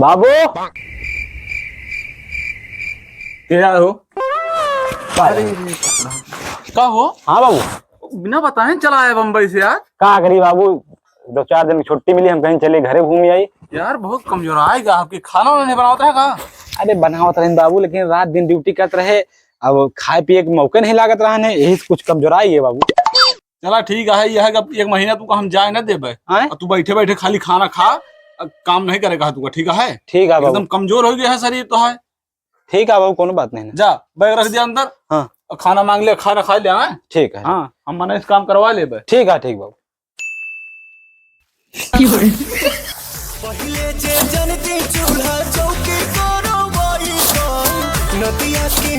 बाबू क्या हो? का हो? हाँ बाबू, बिना बताए चला आया बम्बई से यार। कहाँ करी बाबू, 2-4 दिन की छुट्टी मिली, हम कहीं चले घरे घूम आई। यार बहुत कमजोर आएगा, आपकी खाना वाना नहीं बनाता है का? अरे बनावत रहे बाबू, लेकिन रात दिन ड्यूटी करते रहे, अब खाए पिए के मौके नहीं लागत रहा, यही से कुछ कमजोर आई है बाबू। चला ठीक है, यह है कि एक महीना तू हम जाए ना देबे आए? और तू बैठे बैठे खाली खाना खा, काम नहीं करेगा तू। ठीक है? ठीक है बाबू, एकदम कमजोर हो गया है शरीर तो है। ठीक है बाबू, कोनो बात नहीं ना। जा बैग रख दिया अंदर। हाँ और खाना मांग ले, खाना खा ले। हाँ ठीक है। हाँ, हम मने इस काम करवा ले बे। ठीक है, ठीक बाबू। पहिले जे जनती चूल्हा चौकी करो नदिया की